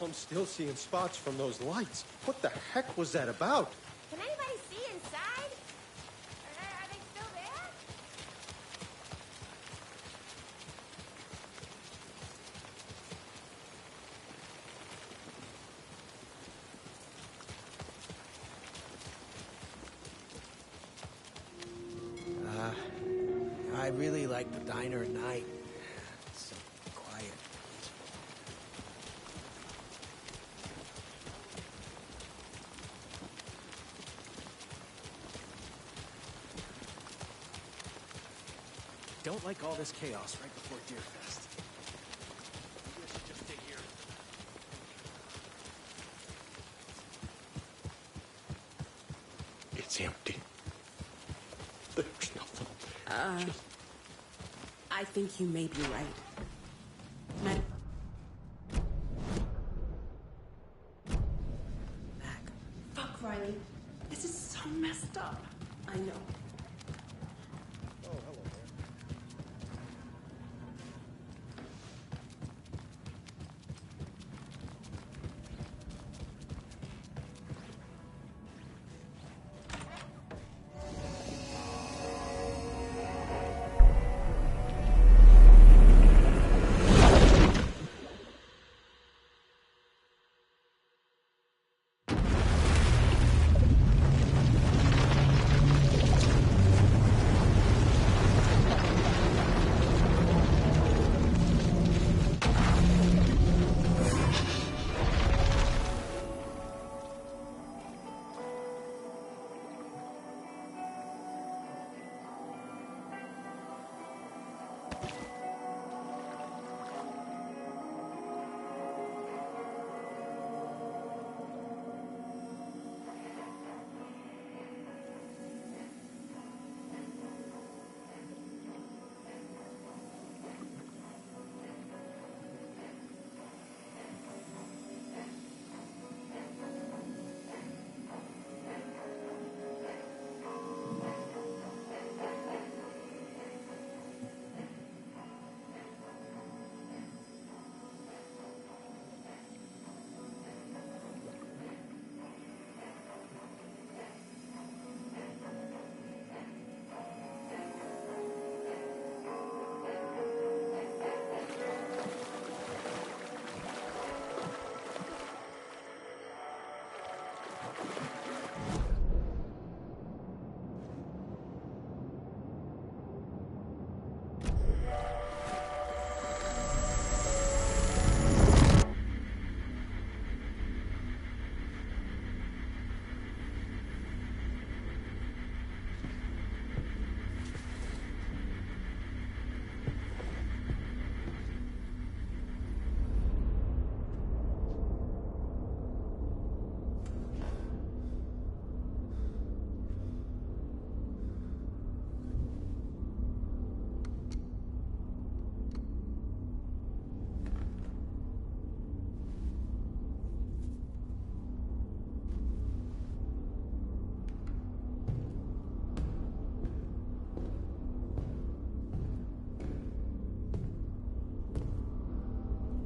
I'm still seeing spots from those lights. What the heck was that about? Can anybody see inside? Are they still there? I really like the diner at night. It's so quiet. don't like all this chaos right before Deerfest. Maybe I should just stay here. It's empty. There's nothing. I think you may be right. Back. Fuck, Riley. This is so messed up. I know. Oh, hello there.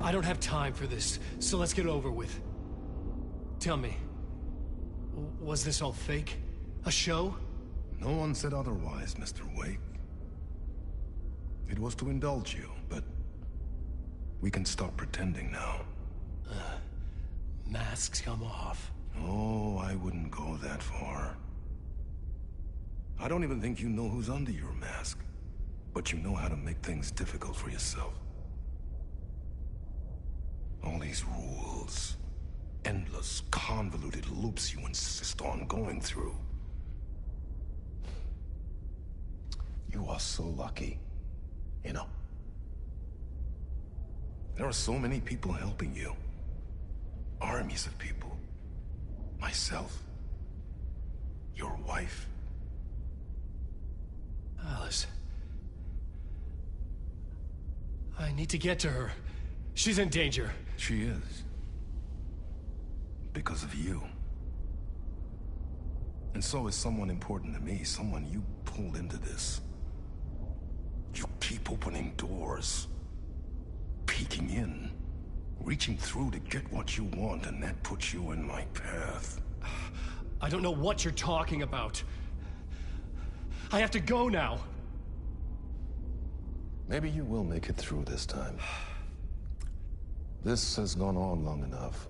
I don't have time for this, so let's get it over with. Tell me, was this all fake? A show? No one said otherwise, Mr. Wake. It was to indulge you, but we can stop pretending now. Masks come off. Oh, I wouldn't go that far. I don't even think you know who's under your mask, but you know how to make things difficult for yourself. All these rules, endless, convoluted loops you insist on going through. You are so lucky, you know. There are so many people helping you. Armies of people. Myself. Your wife. Alice. I need to get to her. She's in danger. She is. Because of you. And so is someone important to me, someone you pulled into this. You keep opening doors. Peeking in. Reaching through to get what you want, and that puts you in my path. I don't know what you're talking about. I have to go now. Maybe you will make it through this time. This has gone on long enough.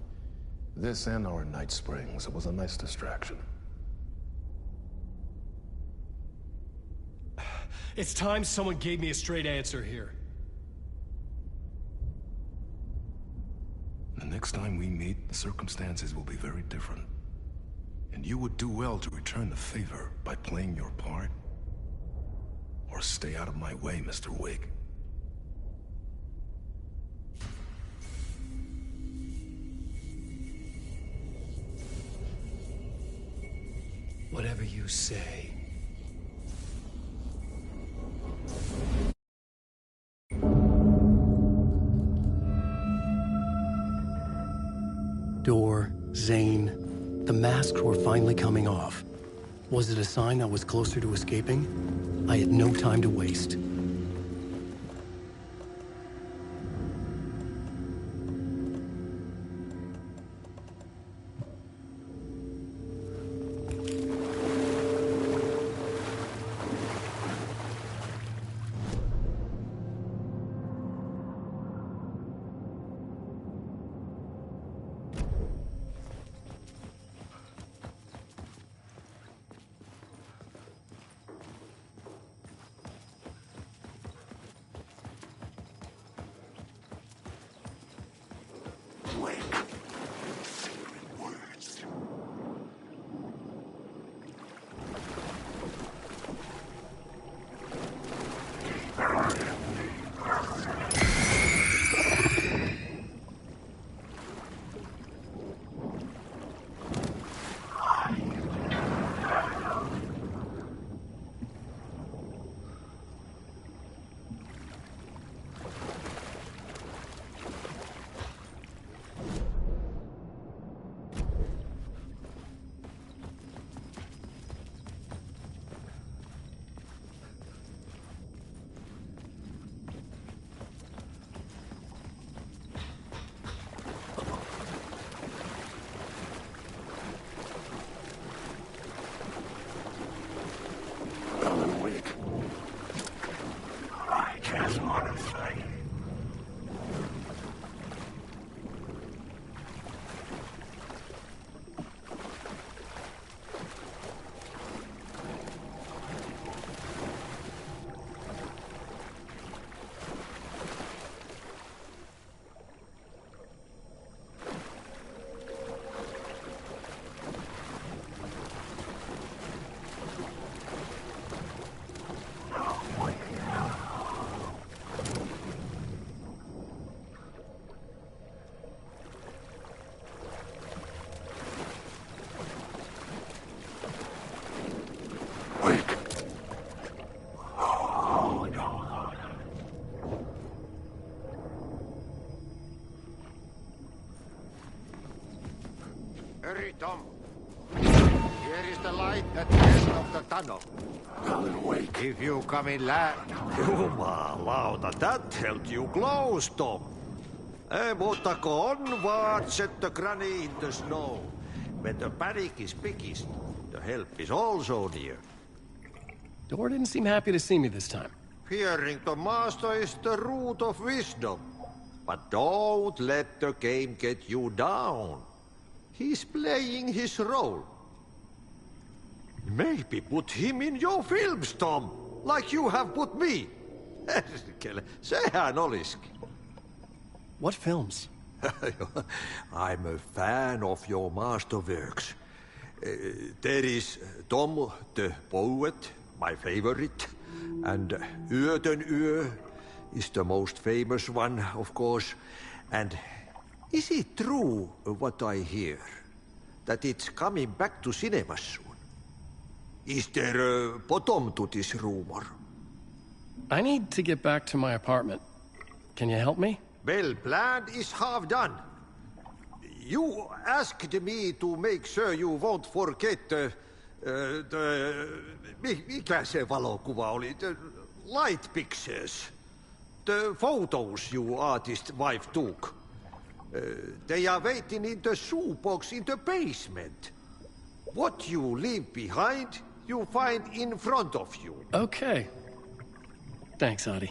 This and our Night Springs. It was a nice distraction. It's time someone gave me a straight answer here. The next time we meet, the circumstances will be very different. And you would do well to return the favor by playing your part or stay. stay out of my way, Mr. Wig. Whatever you say. Door, Zane, the masks were finally coming off. Was it a sign I was closer to escaping? I had no time to waste. Hurry, Tom. Here is the light at the end of the tunnel. Alan Wake. If you come in Jumalauta, that held you close, Tom. Mutta on vaan set the granny in the snow. When the panic is biggest, the help is also near. Door didn't seem happy to see me this time. Fearing the master is the root of wisdom. But don't let the game get you down. He's playing his role. Maybe put him in your films, Tom, like you have put me. Sehän olisikin. What films? I'm a fan of your masterworks. There is Tom the Poet, my favorite, and Yöden Yö is the most famous one, of course. And is it true what I hear, that it's coming back to cinemas soon? Is there a bottom to this rumor? I need to get back to my apartment. Can you help me? Well, plan is half done. You asked me to make sure you won't forget mikä se valokuva oli? The light pictures. The photos you artist wife took. They are waiting in the shoebox in the basement. What you leave behind, you find in front of you. Okay. Thanks, Aeae.